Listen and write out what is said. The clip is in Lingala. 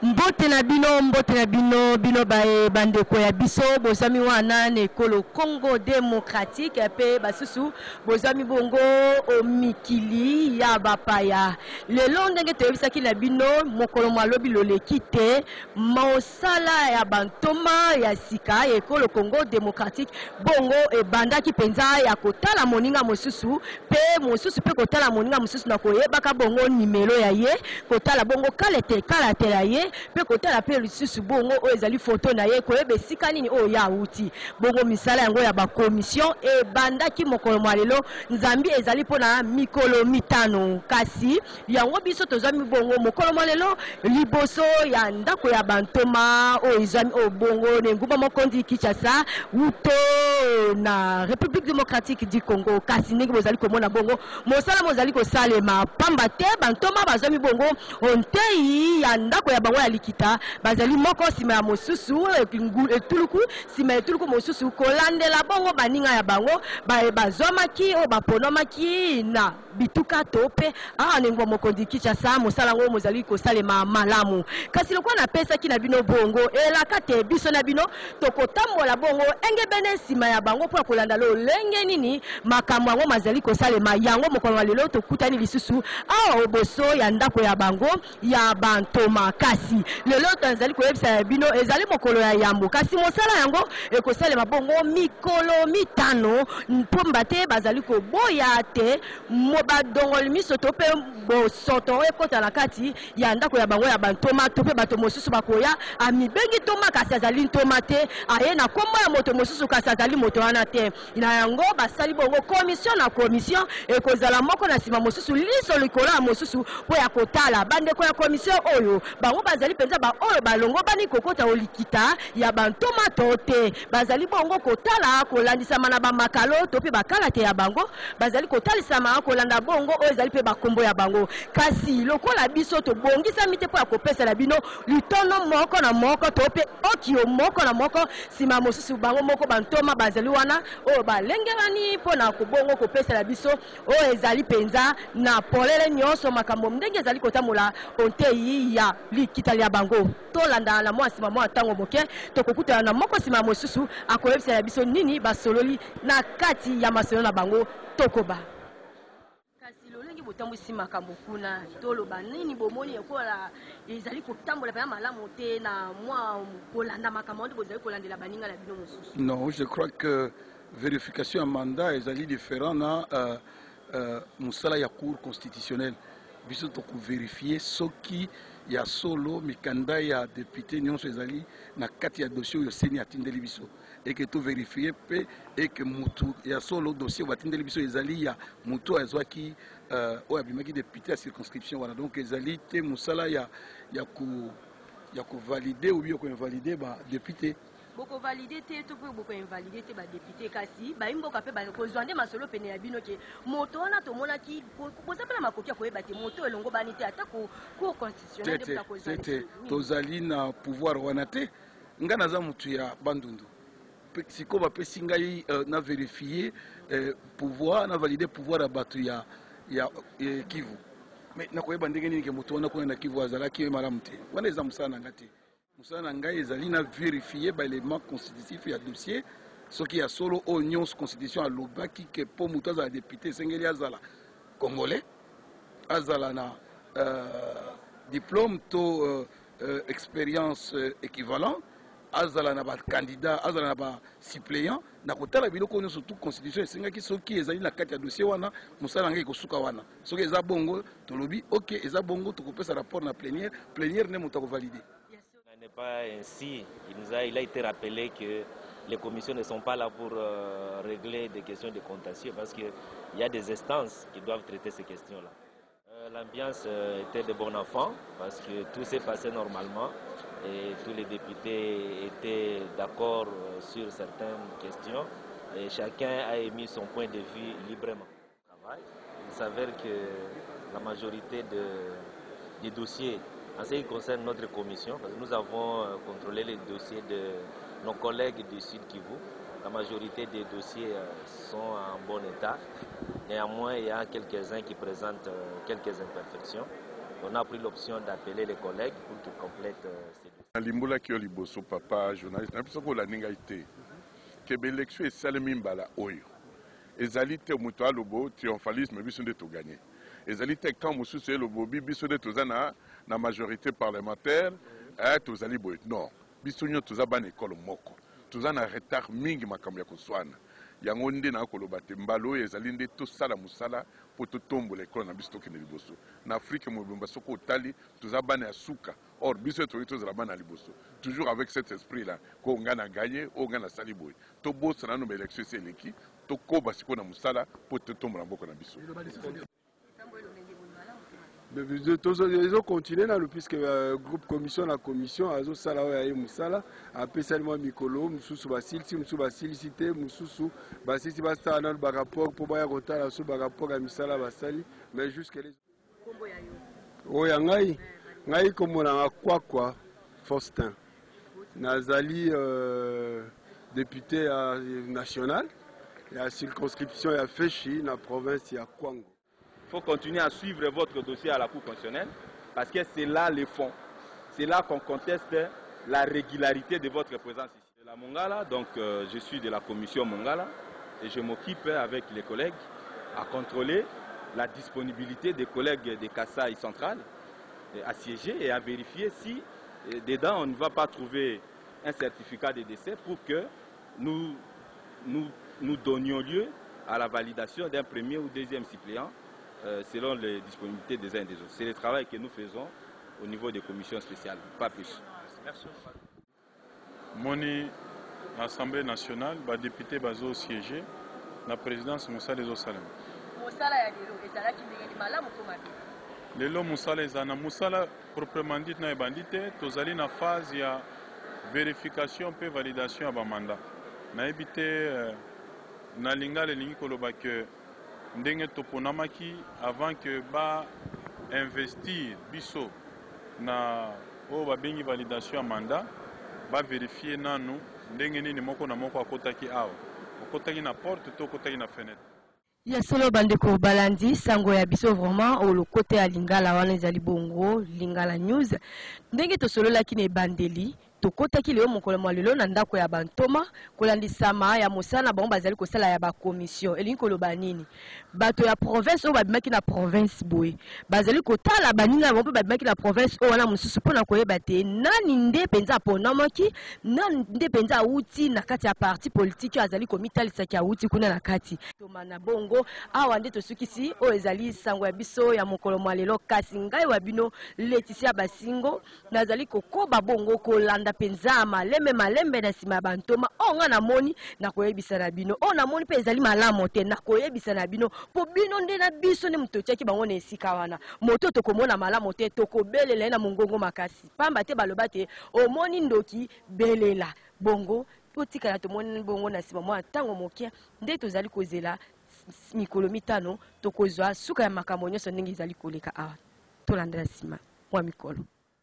Mbote na bino bino bae bandeko ya biso bozami wana ne kolo Congo démocratique pe basusu bozami bongo o mikili ya bapaya lelo ndenge toyebisaki na bino mokolo malobi loleki te mosala ya bantoma ya sika ya ekolo Congo démocratique bongo ebandaki penza ya kotala moninga mosusu pe kotala moninga mosusu na koyebaka bongo nimero ya ye kotala bongo kalate ya ye pe kotala pe lisusu bongo o ezali photo na ye koyeba esika nini o ya uti bongo misala yango ya ba commission e bandaki mokolo malelo nzambi ezali pona mikolo mitano kasi yango biso tozami bongo mokolo malelo liboso ya ndako ya bantoma o ezami o bongo ne nguba mokondi Kinshasa uto na République démocratique du Congo kasi ndenge bozali komona bongo mosala mozali kosalema pamba te bantoma bazami bongo ontei ya ndako ya bango ya likita bazali moko sima ya mosusu etuluku sima etuluku mosusu kolandela bongo baninga ya bango bazomaki o baponomaki na bituka tope nengwa mokondi Kinshasa mosala ngo mozali kosalema malamu kasi lokwa na pesaki na bino bongo elaka te biso na bino tokotambola bongo engebene sima ya bango po kolanda lolenge nini makambo yango mazali kosalema yango mokolo lelo tokutani lisusu oboso ya ndako ya bango ya bantoma kasi lelo tozali koyebisa bino ezali mokolo ya yambo kasi mosala yango ekosalema bongo mikolo mitano mpomba te bazali koboya te badongoli miso to pe bosoto ekota na kati ya ndako ya bango ya bantoma to pe bato mosusu bakoya amibengi toma kasi azali ntoma te aye na kombo ya moto mosusu kasi azali moto wana te na yango basali bongo commission na commission ekozala moko na sima mosusu liso likolo ya mosusu po ya kotala bandeko ya commission oyo bango bazali penza ba oyo balongo bani kokota olikita ya bantoma to te bazali bongo kotala kolandisama na bamakalo to pe bakalate ya bango bazali kotalisama kolanda bongo oyo ezali pe bakombo ya bango kasi lokola biso to bongisa mite po ya kopesa na bino litono moko na moko to pe okio moko na moko sima mosusu bango moko bantoma bazali wana oyo balengelani po na kobongo kopesa na biso oyo ezali penza na polele nyonso makambo ndenge ezali kotambola ontei ya likitali ya bango tolanda na mwa sima mwa ntango moke tokokutana na moko sima mosusu akoyebisa na biso nini basololi na kati ya masolo na bango tokoba kasi lolengi botambwisi makambo kuna toloba nini bomoni ekola ezali kotambola pa malamu te na mwa kolanda makambo nde bozali kolandela baninga na bino mosusu. Non, je crois que vérification à mandat ezali différent na musala ya cour constitutionnelle biso toko vérifier soki ya solo mikanda ya député nyonso ezali na kati ya dossier oyo seni atindeli biso et que to vérifier pe et que mutu ya solo dossier batindeli biso ezali ya mutu azwaki oyo abimaki député à circonscription wana donc ezali te musala ya ko valider ou bien ko invalider ba député boko valider te to pe boko invalider te ba député kasi ba imboka pe ba kozwande masolo pene ya bino ke moto wana to monaki bozapela makoki ko yeba te moto elongo bani te atako cour constitutionnelle de ko c'était tozali na pouvoir wana te ngana za mutu ya bandundu siko ba pesi ngai na vérifier pouvoir na valider pouvoir ya batu ya Kivu mais na koyeba ndenge nini ke moto wana ko na Kivu azalaki malamu te wana eza musana ngati musana ngai ezali na vérifier ba élément constitutif ya dossier soki ya solo o nyonso constitution alobaki ke po mutu azala député sengeli azala congolais azala na diplôme to expérience équivalent azala na ba candidat azala na ba suppléant na kotala biloko nyonso tout constitution esengaki soki ezali na kati ya dossier wana musala ngai kosuka wana soki eza bongo tolobi ok eza bongo tokopesa rapport na plénière ne moto valider. Ce n'est pas ainsi. Il a été rappelé que les commissions ne sont pas là pour régler des questions de contentieux parce qu'il y a des instances qui doivent traiter ces questions-là. L'ambiance était de bon enfant parce que tout s'est passé normalement et tous les députés étaient d'accord sur certaines questions et chacun a émis son point de vue librement. Il s'avère que la majorité des dossiers en ce qui concerne notre commission, parce que nous avons contrôlé les dossiers de nos collègues du Sud Kivu, la majorité des dossiers sont en bon état. Néanmoins, il y a quelques-uns qui présentent quelques imperfections. on a pris l'option d'appeler les collègues pour qu'ils complètent ces dossiers. Limbola qui liboso papa journaliste na biso ko la ninga ite ke l'élection est salemi mbala oyo ezalite muto alobo triomphalisme biso nde to gagner ezalite quand mususu elobo biso nde tozana na majorité parlementaire tozali boy non biso nyo tozaba na école moko tozana retard mingi makambo ya koswana yango nde na koloba te mbalo ezali nde tosala musala po totombola ekolo na biso tokende liboso na Afrique mobimba soko otali tozaba na suka or biso tozala bana liboso toujours avec cet esprit là ko ngana gagner o ngana sali boy to bossa na no élection seleki to koba siko na musala po totombola mboko na biso. Ils ont continué puisque le groupe commission la commission a sala oya musala après seulement mikolo mususu basilisi mususu basilicité mususu basilisi basta na ba rapport pour ba kotala so ba rapport à misala basali mais jusque les oya ngai komona kwa Faustin nazali député national ya circonscription ya Feshi na province ya Kwango. Il faut continuer à suivre votre dossier à la Cour constitutionnelle parce que c'est là le fond. C'est là qu'on conteste la régularité de votre présence ici. De la Mongala, donc je suis de la commission Mongala et je m'occupe avec les collègues à contrôler la disponibilité des collègues de Kasaï central à siéger et à vérifier si dedans on ne va pas trouver un certificat de décès pour que nous donnions lieu à la validation d'un premier ou deuxième suppléant selon les disponibilités des uns et des autres. C'est le travail que nous faisons au niveau des commissions spéciales, pas plus. Merci. Moni, l'Assemblée nationale, le député Bazo siégé, la présidence Moussa des Osalem. Lelo Moussala ezana Moussala proprement dit na bandité, tozali na phase ya vérification pe validation ya ba mandat. Na ebité na lingala lingi koloba que ndenge toponamaki avant que ba investir biso na o ba bengi validation ya mandat ba vérifier nanu ndenge nini moko na moko akotaki awa akotaki na porte to akotaki na fenêtre. Ya solo bandeko balandi sango ya biso vraiment au côté ya lingala wana ezali bongo lingala news ndenge to solo la kine bandeli tokotaki leo mokolo mwa lelo na ndako ya bantoma kolandisama ya mosala bango bazali kosala ya ba commission elingi koloba nini bato ya province o babimaki na province boye bazali kotala baninga bango babimaki na province o wana mususu pona koyeba te nani nde penza aponamaki nani nde penza auti na kati ya parti politique azali komitalisaki auti kuna na kati tomana bongo awa nde tosukisi o ezali sango ya biso ya mokolo mwa lelo kasi ngai wa bino Laetitia Basingo nazali kokoba bongo kolanda penza malembe na sima bantoma onga na moni na koyebisa na bino o na moni pe ezali malamu te na koyebisa na bino po bino nde na biso ne mutotiaki bango na esika wana moto tokomona malamu te tokobelela na mongongo makasi pamba te baloba te omoni ndoki belela bongo potika na tomoni bongo na sima mwa tango mokia nde tozali kozela mikolo mitano tokozwa suka ya makambo nyonso ndenge ezali koleka awa tolanda sima mwa mikolo.